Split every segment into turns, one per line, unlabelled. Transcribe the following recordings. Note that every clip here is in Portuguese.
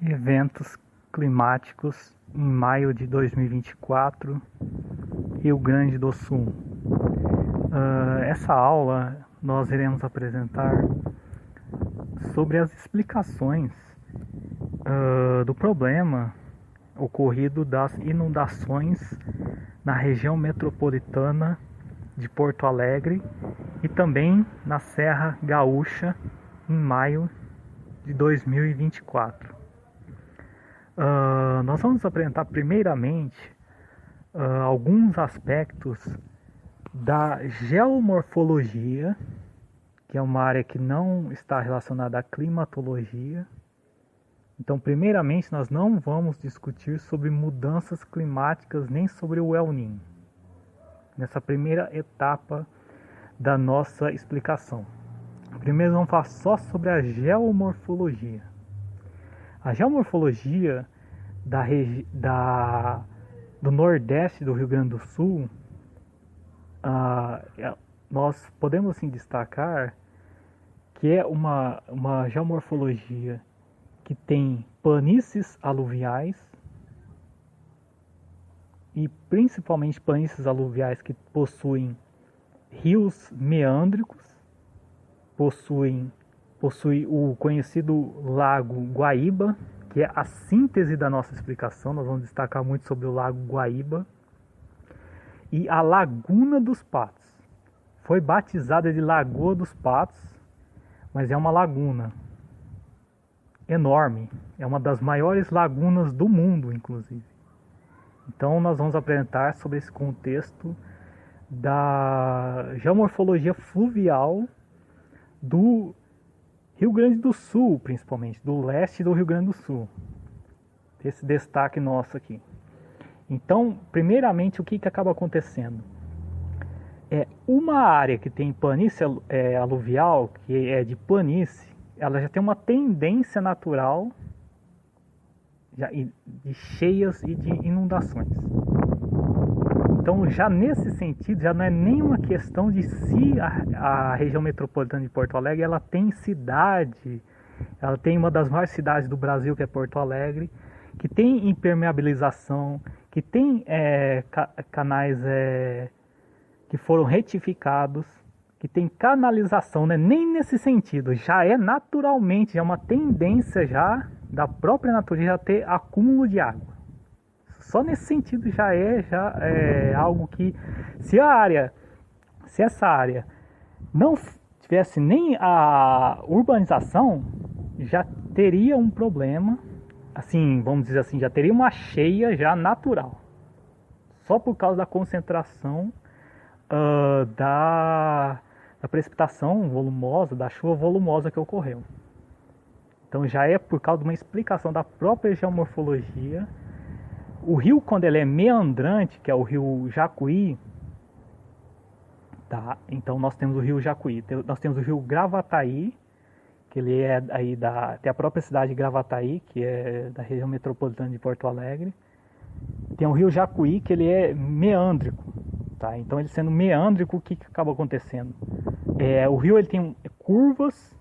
Eventos climáticos em maio de 2024, Rio Grande do Sul. Essa aula nós iremos apresentar sobre as explicações do problema ocorrido das inundações na região metropolitana de Porto Alegre e também na Serra Gaúcha em maio de 2024. Nós vamos apresentar primeiramente alguns aspectos da geomorfologia, que é uma área que não está relacionada à climatologia. Então, primeiramente, nós não vamos discutir sobre mudanças climáticas nem sobre o El Niño, nessa primeira etapa da nossa explicação. Primeiro vamos falar só sobre a geomorfologia. A geomorfologia do Nordeste do Rio Grande do Sul, nós podemos assim destacar que é uma geomorfologia que tem planícies aluviais e principalmente planícies aluviais que possuem rios meândricos, possui o conhecido Lago Guaíba, que é a síntese da nossa explicação. Nós vamos destacar muito sobre o Lago Guaíba. E a Laguna dos Patos. Foi batizada de Lagoa dos Patos, mas é uma laguna enorme. É uma das maiores lagunas do mundo, inclusive. Então nós vamos apresentar sobre esse contexto da geomorfologia fluvial do Rio Grande do Sul, principalmente, do leste do Rio Grande do Sul. Esse destaque nosso aqui. Então, primeiramente, o que acaba acontecendo? Uma área que tem planície aluvial, que é de planície, ela já tem uma tendência natural de cheias e de inundações. Então, já nesse sentido, já não é nenhuma questão de se a região metropolitana de Porto Alegre ela tem cidade, ela tem uma das maiores cidades do Brasil, que é Porto Alegre, que tem impermeabilização, que tem canais que foram retificados, que tem canalização, né? Nem nesse sentido, já é naturalmente, já é uma tendência já da própria natureza já ter acúmulo de água. Só nesse sentido já é algo que, se essa área não tivesse nem a urbanização, já teria um problema, assim, vamos dizer assim, já teria uma cheia já natural. Só por causa da concentração da precipitação volumosa, da chuva volumosa que ocorreu. Então já é por causa de uma explicação da própria geomorfologia. O rio, quando ele é meandrante, que é o rio Jacuí, tá? Então nós temos o rio Jacuí, nós temos o rio Gravataí, que ele é aí tem a própria cidade de Gravataí, que é da região metropolitana de Porto Alegre. Tem o rio Jacuí, que ele é meândrico, tá? Então ele sendo meândrico, o que acaba acontecendo? O rio ele tem curvas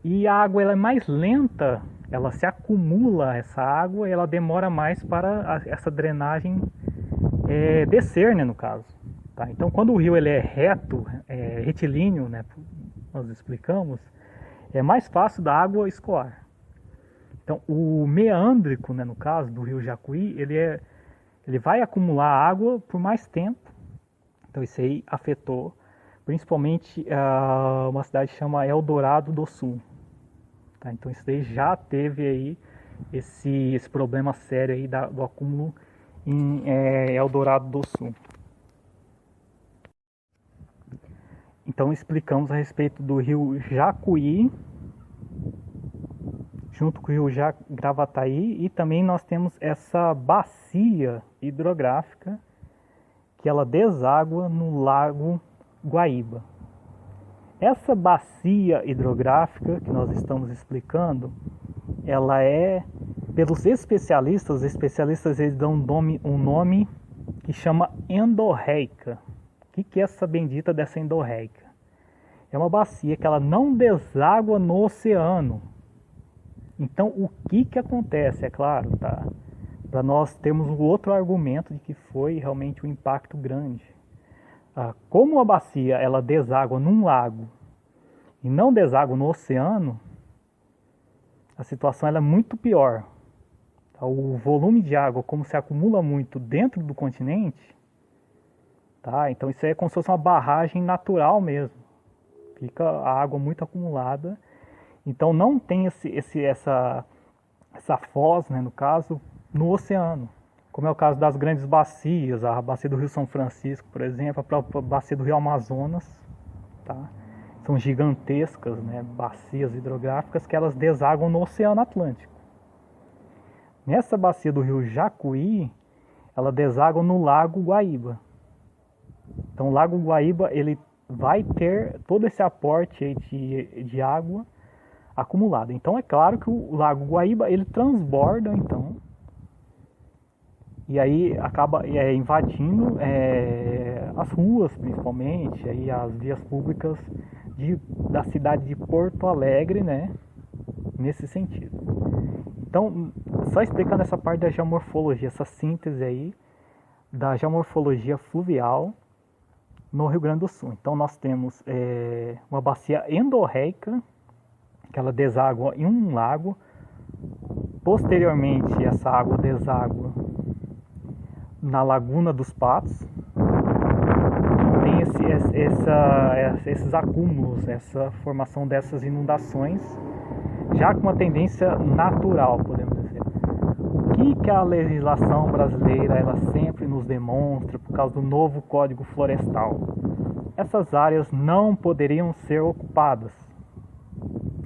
e a água ela é mais lenta. Ela se acumula, essa água, e ela demora mais para essa drenagem descer, né, no caso. Tá? Então, quando o rio ele é reto, retilíneo, né, nós explicamos, é mais fácil da água escoar. Então, o meândrico, né, no caso do rio Jacuí, ele vai acumular água por mais tempo. Então, isso aí afetou principalmente uma cidade que chama Eldorado do Sul. Tá? Então isso daí já teve aí esse problema sério aí do acúmulo em Eldorado do Sul. Então explicamos a respeito do rio Jacuí, junto com o rio Gravataí, e também nós temos essa bacia hidrográfica que ela deságua no Lago Guaíba. Essa bacia hidrográfica que nós estamos explicando, ela pelos especialistas, eles dão um nome que chama endorreica. O que é essa bendita dessa endorreica? É uma bacia que ela não deságua no oceano. Então, o que acontece, é claro, tá? Para nós termos um outro argumento de que foi realmente um impacto grande. Como a bacia ela deságua num lago e não deságua no oceano, a situação ela é muito pior. O volume de água, como se acumula muito dentro do continente, tá? Então isso aí é como se fosse uma barragem natural mesmo. Fica a água muito acumulada. Então não tem essa foz, né, no caso, no oceano. Como é o caso das grandes bacias, a bacia do Rio São Francisco, por exemplo, a própria bacia do Rio Amazonas, tá? São gigantescas, né, bacias hidrográficas que elas desaguam no Oceano Atlântico. Nessa bacia do Rio Jacuí, ela deságua no Lago Guaíba. Então o Lago Guaíba ele vai ter todo esse aporte de água acumulada. Então é claro que o Lago Guaíba ele transborda então e aí acaba invadindo as ruas principalmente, aí as vias públicas da cidade de Porto Alegre, né? Nesse sentido. Então, só explicando essa parte da geomorfologia, essa síntese aí da geomorfologia fluvial no Rio Grande do Sul. Então nós temos uma bacia endorreica, que ela deságua em um lago. Posteriormente, essa água deságua na Laguna dos Patos. Tem esses acúmulos, essa formação dessas inundações, já com uma tendência natural, podemos dizer. O que a legislação brasileira ela sempre nos demonstra por causa do novo Código Florestal? Essas áreas não poderiam ser ocupadas.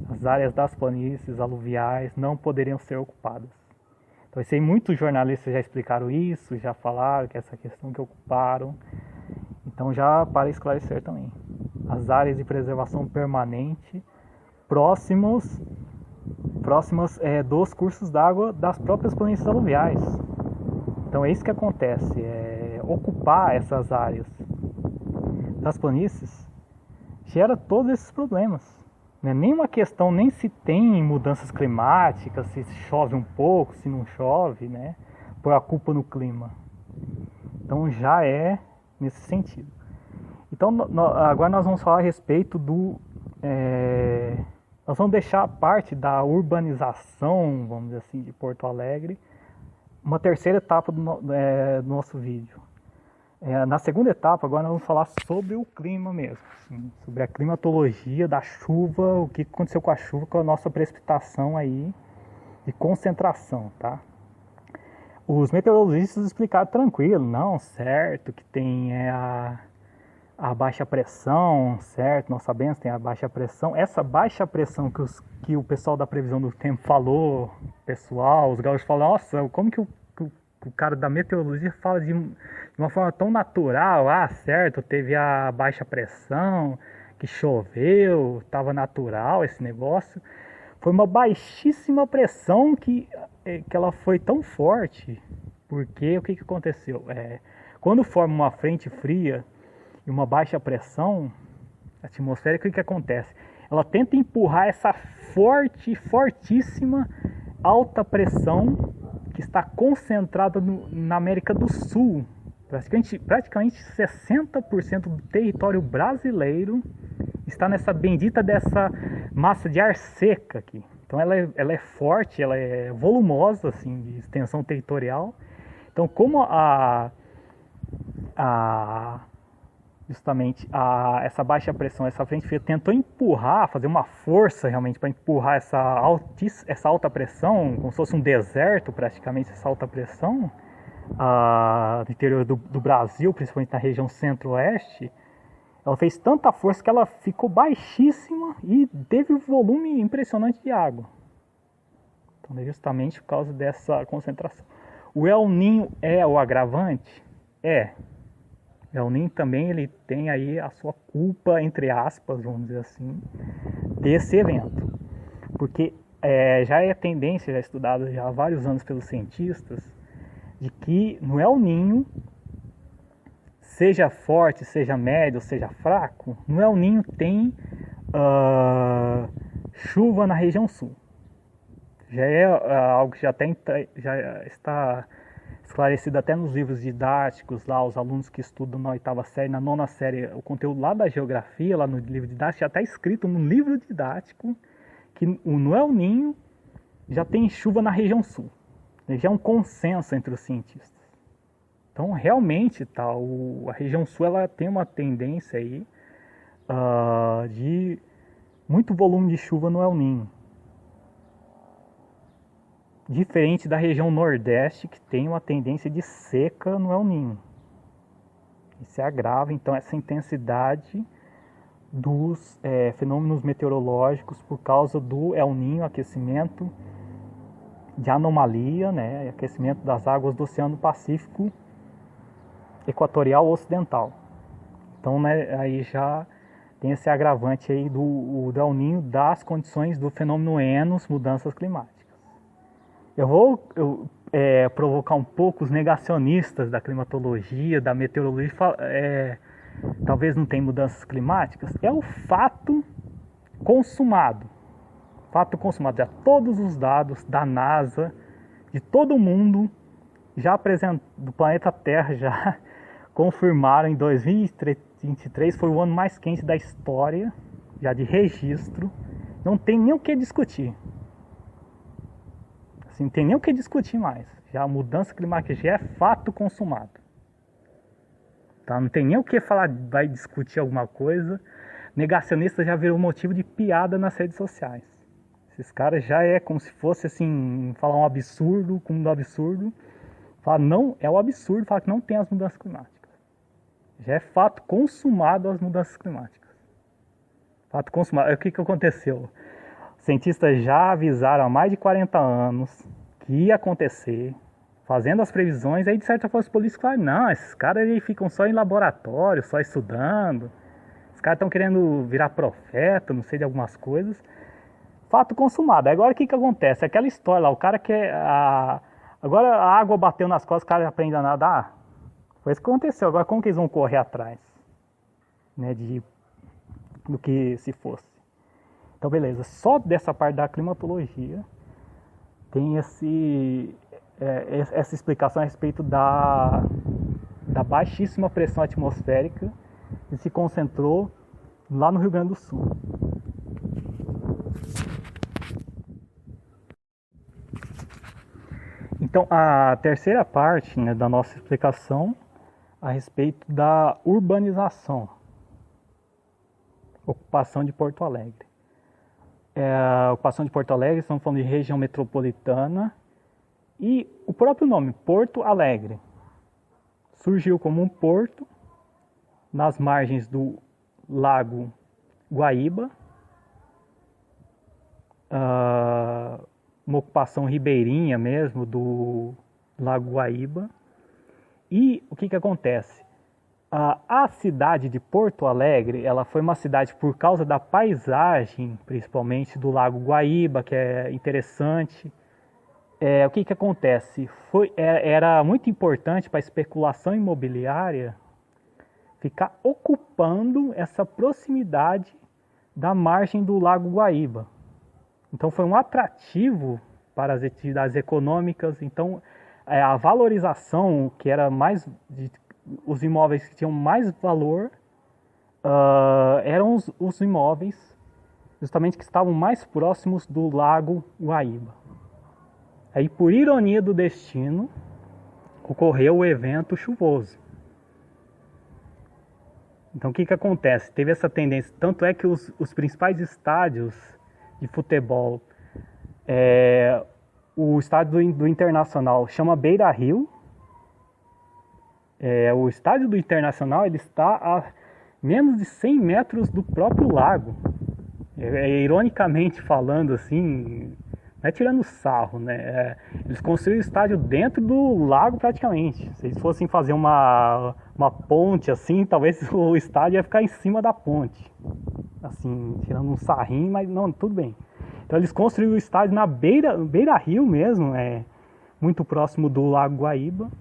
As áreas das planícies aluviais não poderiam ser ocupadas. Então, sei, muitos jornalistas já explicaram isso, já falaram que essa questão que ocuparam. Então, já para esclarecer também. As áreas de preservação permanente próximas dos cursos d'água das próprias planícies aluviais. Então é isso que acontece, ocupar essas áreas das planícies gera todos esses problemas. Não é nenhuma questão nem se tem mudanças climáticas, se chove um pouco, se não chove, né? Por a culpa no clima. Então já é nesse sentido. Então agora nós vamos falar a respeito nós vamos deixar a parte da urbanização, vamos dizer assim, de Porto Alegre, uma terceira etapa do nosso vídeo. Na segunda etapa, agora nós vamos falar sobre o clima mesmo, assim, sobre a climatologia da chuva, o que aconteceu com a chuva, com a nossa precipitação aí de concentração, tá? Os meteorologistas explicaram tranquilo, não, certo, que tem a baixa pressão, certo? Nós sabemos que tem a baixa pressão. Essa baixa pressão que o pessoal da previsão do tempo falou, pessoal, os gaúchos falam, nossa, como que o cara da meteorologia fala de uma forma tão natural? Certo, teve a baixa pressão, que choveu, estava natural esse negócio. Foi uma baixíssima pressão que ela foi tão forte, porque o que aconteceu? Quando forma uma frente fria, uma baixa pressão atmosférica, o que acontece? Ela tenta empurrar essa fortíssima alta pressão que está concentrada na América do Sul. Praticamente 60% do território brasileiro está nessa bendita dessa massa de ar seca aqui. Então ela é forte, ela é volumosa, assim, de extensão territorial. Então como justamente essa baixa pressão, essa frente fria tentou empurrar, fazer uma força realmente para empurrar essa alta pressão, como se fosse um deserto praticamente, essa alta pressão no interior do Brasil, principalmente na região centro-oeste. Ela fez tanta força que ela ficou baixíssima e teve um volume impressionante de água. Então é justamente por causa dessa concentração. O El Niño é o agravante? El Niño também ele tem aí a sua culpa, entre aspas, vamos dizer assim, desse evento. Porque já é tendência, já estudada já há vários anos pelos cientistas, de que no El Niño, seja forte, seja médio, seja fraco, no El Niño tem chuva na região sul. Já é algo que já está esclarecido até nos livros didáticos, lá os alunos que estudam na 8ª série, na 9ª série, o conteúdo lá da geografia, lá no livro didático, já está escrito no livro didático que no El Niño já tem chuva na região sul. Já é um consenso entre os cientistas. Então, realmente, a região sul ela tem uma tendência aí de muito volume de chuva no El Niño. Diferente da região nordeste, que tem uma tendência de seca no El Niño. Isso agrava, então, essa intensidade dos fenômenos meteorológicos por causa do El Niño, aquecimento de anomalia, né, aquecimento das águas do Oceano Pacífico Equatorial Ocidental. Então, né, aí já tem esse agravante aí do El Niño das condições do fenômeno Enos, mudanças climáticas. Eu vou provocar um pouco os negacionistas da climatologia, da meteorologia, talvez não tenha mudanças climáticas. É o fato consumado. Já todos os dados da NASA, de todo mundo, do planeta Terra, já confirmaram em 2023, foi o ano mais quente da história, já de registro. Não tem nem o que discutir. Assim, não tem nem o que discutir mais. Já a mudança climática já é fato consumado. Tá? Não tem nem o que falar, vai discutir alguma coisa. Negacionista já virou motivo de piada nas redes sociais. Esses caras já é como se fosse assim, falar um absurdo, como um absurdo. Falar não, é o absurdo, falar que não tem as mudanças climáticas. Já é fato consumado as mudanças climáticas. Fato consumado. O que aconteceu? Os cientistas já avisaram há mais de 40 anos que ia acontecer, fazendo as previsões, aí de certa forma os políticos falaram, não, esses caras aí ficam só em laboratório, só estudando, os caras estão querendo virar profeta, não sei de algumas coisas. Fato consumado. Agora o que acontece? Aquela história lá, o cara quer... Agora a água bateu nas costas, o cara aprende a nadar. Foi isso que aconteceu. Agora como que eles vão correr atrás? Né, do que se fosse. Então beleza, só dessa parte da climatologia tem essa explicação a respeito da baixíssima pressão atmosférica que se concentrou lá no Rio Grande do Sul. Então, a terceira parte, né, da nossa explicação a respeito da urbanização, ocupação de Porto Alegre. A ocupação de Porto Alegre, estamos falando de região metropolitana, e o próprio nome, Porto Alegre, surgiu como um porto nas margens do Lago Guaíba, uma ocupação ribeirinha mesmo do Lago Guaíba. E o que acontece? A cidade de Porto Alegre, ela foi uma cidade por causa da paisagem, principalmente do Lago Guaíba, que é interessante. O que acontece? Era muito importante para a especulação imobiliária ficar ocupando essa proximidade da margem do Lago Guaíba. Então foi um atrativo para as atividades econômicas. Então a valorização, que era mais... os imóveis que tinham mais valor eram os imóveis justamente que estavam mais próximos do Lago Guaíba. Aí, por ironia do destino, ocorreu o evento chuvoso. Então, o que acontece? Teve essa tendência, tanto é que os principais estádios de futebol, o estádio do Internacional chama Beira-Rio. O estádio do Internacional ele está a menos de 100 metros do próprio lago. Ironicamente falando assim, não é tirando sarro, né? Eles construíram o estádio dentro do lago praticamente. Se eles fossem fazer uma ponte assim, talvez o estádio ia ficar em cima da ponte. Assim, tirando um sarrinho, mas não, tudo bem. Então eles construíram o estádio na beira-rio mesmo, muito próximo do Lago Guaíba.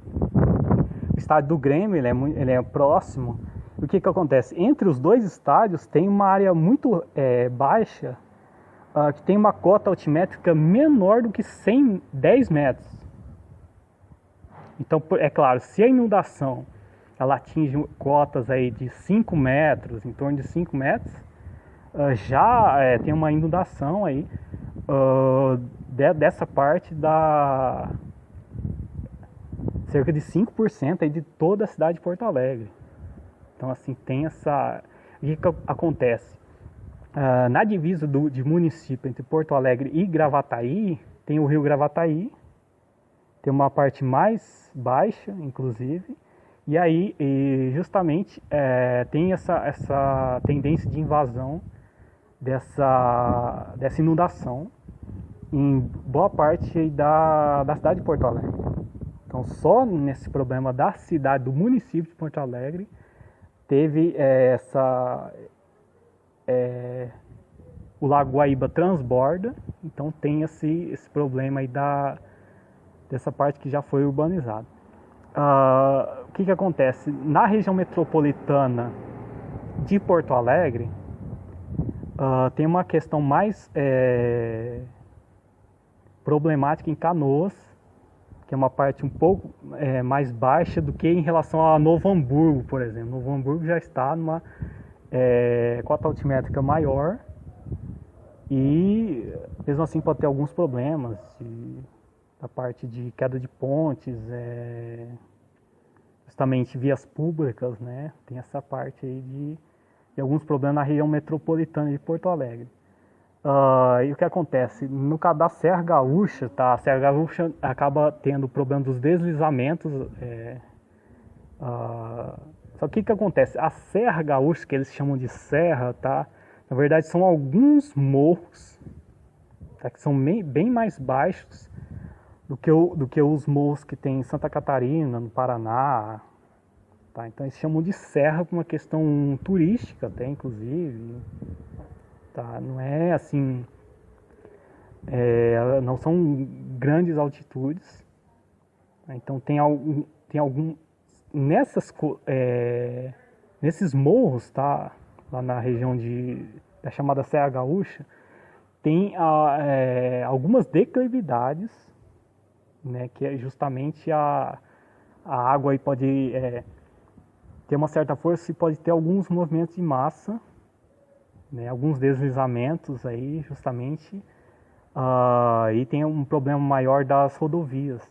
O estádio do Grêmio, ele é próximo. O que acontece? Entre os dois estádios tem uma área muito baixa que tem uma cota altimétrica menor do que 10 metros. Então, é claro, se a inundação ela atinge cotas aí de 5 metros, em torno de 5 metros, já tem uma inundação aí dessa parte da cerca de 5% aí de toda a cidade de Porto Alegre. Então, assim, tem essa... O que acontece? Na divisa de município entre Porto Alegre e Gravataí, tem o rio Gravataí, tem uma parte mais baixa, inclusive, e aí justamente tem essa tendência de invasão dessa inundação em boa parte da cidade de Porto Alegre. Então, só nesse problema da cidade, do município de Porto Alegre, teve o Lago Guaíba transborda, então tem esse problema aí dessa parte que já foi urbanizada. O que acontece? Na região metropolitana de Porto Alegre, tem uma questão mais problemática em Canoas, que é uma parte um pouco mais baixa do que em relação a Novo Hamburgo, por exemplo. Novo Hamburgo já está numa cota altimétrica maior e mesmo assim pode ter alguns problemas da parte de queda de pontes, justamente vias públicas, né? Tem essa parte aí de alguns problemas na região metropolitana de Porto Alegre. E o que acontece? No caso da Serra Gaúcha, tá? A Serra Gaúcha acaba tendo o problema dos deslizamentos. Só que o que acontece? A Serra Gaúcha, que eles chamam de serra, tá? Na verdade são alguns morros, tá? Que são bem mais baixos do que os morros que tem em Santa Catarina, no Paraná. Tá? Então eles chamam de serra por uma questão turística até, inclusive. Tá? Não é assim, não são grandes altitudes. Tá? Então tem algum nesses morros, tá? Lá na região da chamada Serra Gaúcha, tem algumas declividades, né? Que é justamente a água aí pode ter uma certa força e pode ter alguns movimentos de massa, né, alguns deslizamentos aí, justamente, e tem um problema maior das rodovias,